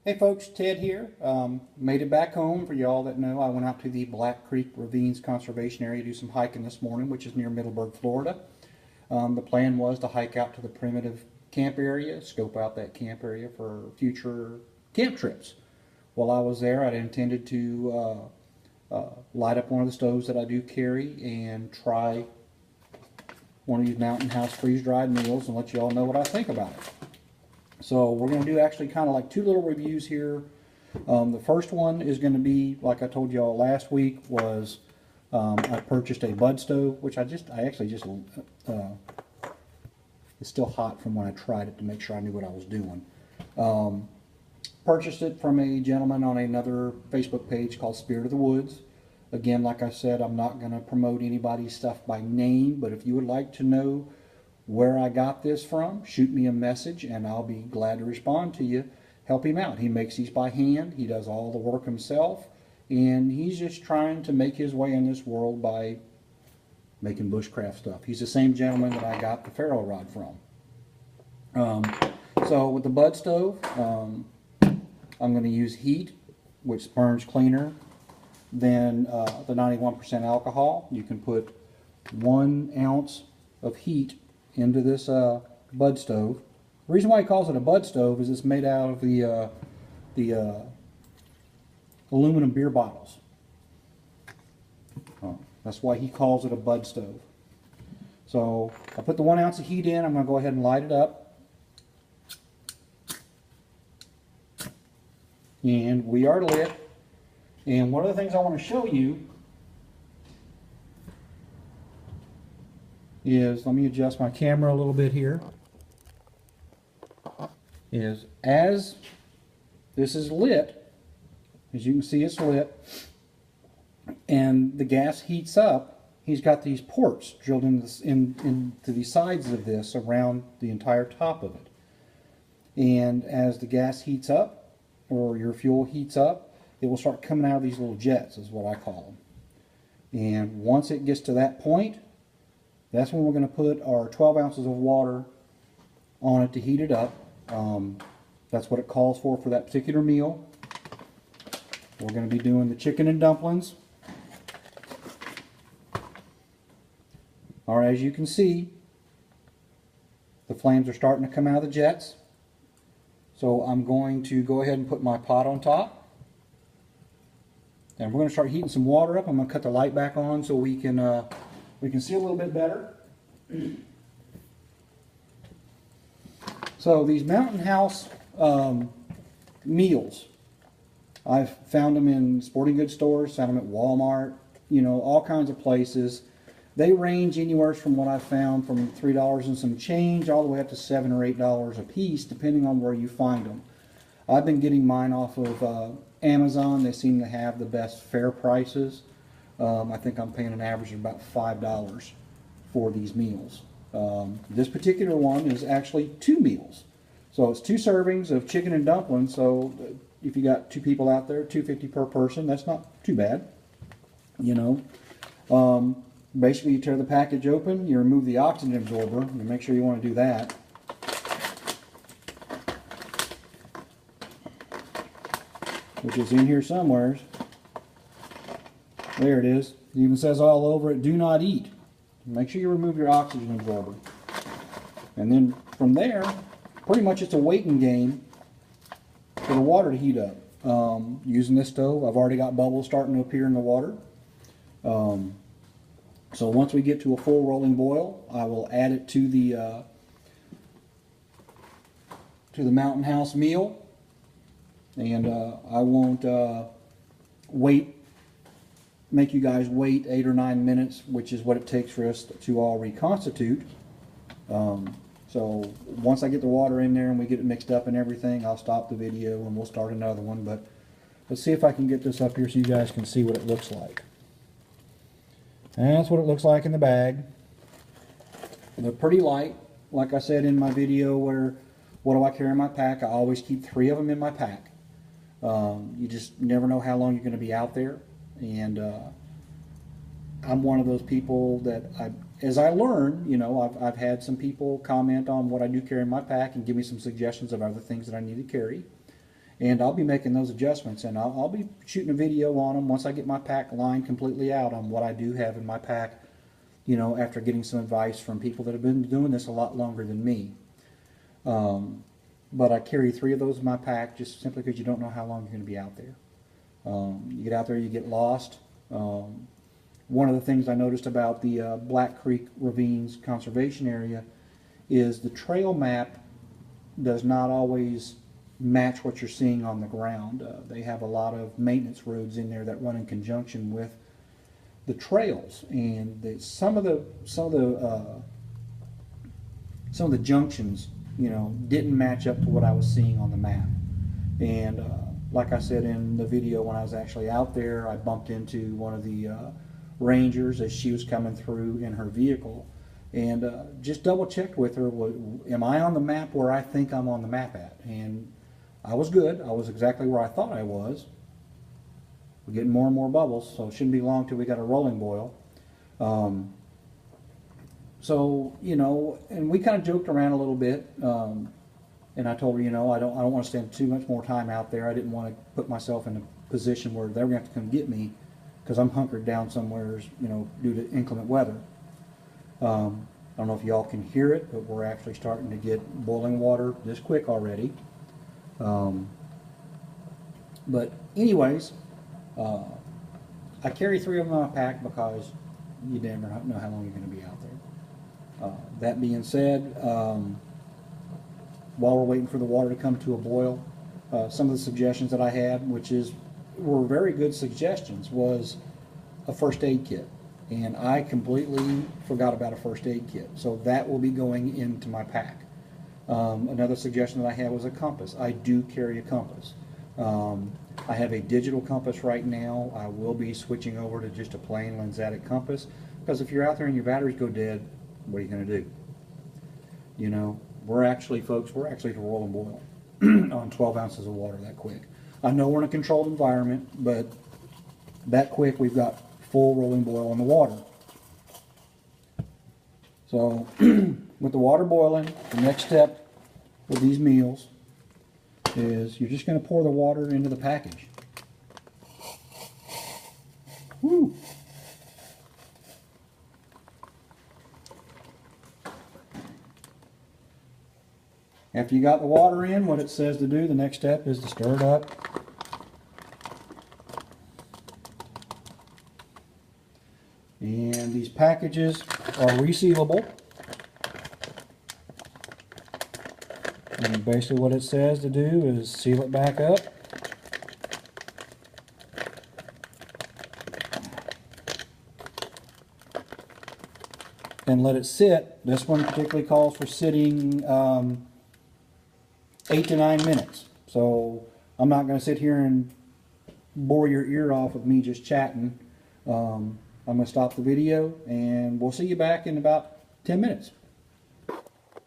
Hey folks, Ted here. Made it back home. For y'all that know, I went out to the Black Creek Ravines Conservation Area to do some hiking this morning, which is near Middleburg, Florida. The plan was to hike out to the primitive camp area, scope out that camp area for future camp trips. While I was there, I intended to light up one of the stoves that I do carry and try one of these Mountain House freeze-dried meals and let you all know what I think about it. So we're going to do actually kind of like two little reviews here. The first one is going to be, like I told y'all last week, was I purchased a bud stove, which it's still hot from when I tried it to make sure I knew what I was doing. Purchased it from a gentleman on another Facebook page called Spirit of the Woods. Again, like I said, I'm not going to promote anybody's stuff by name, but if you would like to know where I got this from, shoot me a message and I'll be glad to respond to you. Help him out. He makes these by hand. He does all the work himself, and he's just trying to make his way in this world by making bushcraft stuff. He's the same gentleman that I got the ferro rod from. So with the bud stove, I'm going to use heat, which burns cleaner than the 91% alcohol. You can put 1 ounce of heat into this bud stove. The reason why he calls it a bud stove is it's made out of the aluminum beer bottles. That's why he calls it a bud stove. So I put the 1 ounce of heat in. I'm going to go ahead and light it up. And we are lit. And one of the things I want to show you is, let me adjust my camera a little bit here, is as this is lit, as you can see it's lit, and the gas heats up, he's got these ports drilled into the sides of this around the entire top of it. And as the gas heats up, or your fuel heats up, it will start coming out of these little jets, is what I call them. And once it gets to that point, that's when we're going to put our 12 ounces of water on it to heat it up. That's what it calls for that particular meal. We're going to be doing the chicken and dumplings. Alright, as you can see, the flames are starting to come out of the jets. So I'm going to go ahead and put my pot on top. And we're going to start heating some water up. I'm going to cut the light back on so we can see a little bit better. So these Mountain House meals, I've found them in sporting goods stores, found them at Walmart, you know, all kinds of places. They range anywhere from what I've found from $3 and some change all the way up to $7 or $8 a piece, depending on where you find them. I've been getting mine off of Amazon. They seem to have the best fair prices. I think I'm paying an average of about $5 for these meals. This particular one is actually 2 meals. So it's 2 servings of chicken and dumplings. So if you got 2 people out there, $2.50 per person, that's not too bad. You know, basically you tear the package open, you remove the oxygen absorber, and make sure you want to do that. Which is in here somewhere. There it is. It even says all over it, do not eat. Make sure you remove your oxygen absorber. And then from there, pretty much it's a waiting game for the water to heat up. Using this stove, I've already got bubbles starting to appear in the water. So once we get to a full rolling boil, I will add it to the Mountain House meal. And I won't make you guys wait 8 or 9 minutes, which is what it takes for us to all reconstitute. So once I get the water in there and we get it mixed up and everything, I'll stop the video and we'll start another one. But let's see if I can get this up here so you guys can see what it looks like. And that's what it looks like in the bag. They're pretty light. Like I said in my video, what do I carry in my pack? I always keep 3 of them in my pack. You just never know how long you're going to be out there. And I'm one of those people that, as I learn, you know, I've had some people comment on what I do carry in my pack and give me some suggestions of other things that I need to carry. And I'll be making those adjustments, and I'll be shooting a video on them once I get my pack lined completely out on what I do have in my pack, you know, after getting some advice from people that have been doing this a lot longer than me. But I carry 3 of those in my pack just simply because you don't know how long you're going to be out there. You get out there, you get lost. One of the things I noticed about the Black Creek Ravines Conservation Area is the trail map does not always match what you're seeing on the ground. They have a lot of maintenance roads in there that run in conjunction with the trails, and some of the junctions, you know, didn't match up to what I was seeing on the map. And like I said in the video, when I was actually out there, I bumped into one of the rangers as she was coming through in her vehicle, and just double checked with her, am I on the map where I think I'm on the map at? And I was good. I was exactly where I thought I was. We're getting more and more bubbles, so it shouldn't be long till we got a rolling boil. So, you know, and we kind of joked around a little bit, and I told her, you know, I don't want to spend too much more time out there. I didn't want to put myself in a position where they were going to have to come get me because I'm hunkered down somewhere, you know, due to inclement weather. I don't know if y'all can hear it, but we're actually starting to get boiling water this quick already. But anyways, I carry 3 of them in my pack because you never know how long you're going to be out there. That being said, while we're waiting for the water to come to a boil, some of the suggestions that I had, were very good suggestions, was a first aid kit. And I completely forgot about a first aid kit, so that will be going into my pack. Another suggestion that I had was a compass. I do carry a compass. I have a digital compass right now. I will be switching over to just a plain lensatic compass, because if you're out there and your batteries go dead, what are you going to do? You know, we're actually to roll and boil on 12 ounces of water that quick. I know we're in a controlled environment, but that quick we've got full rolling boil on the water. So with the water boiling, the next step with these meals is you're just going to pour the water into the package. Woo! After you got the water in, what it says to do, the next step is to stir it up. And these packages are resealable. And basically what it says to do is seal it back up. And let it sit. This one particularly calls for sitting 8 to 9 minutes. So I'm not going to sit here and bore your ear off with me just chatting. I'm going to stop the video and we'll see you back in about 10 minutes.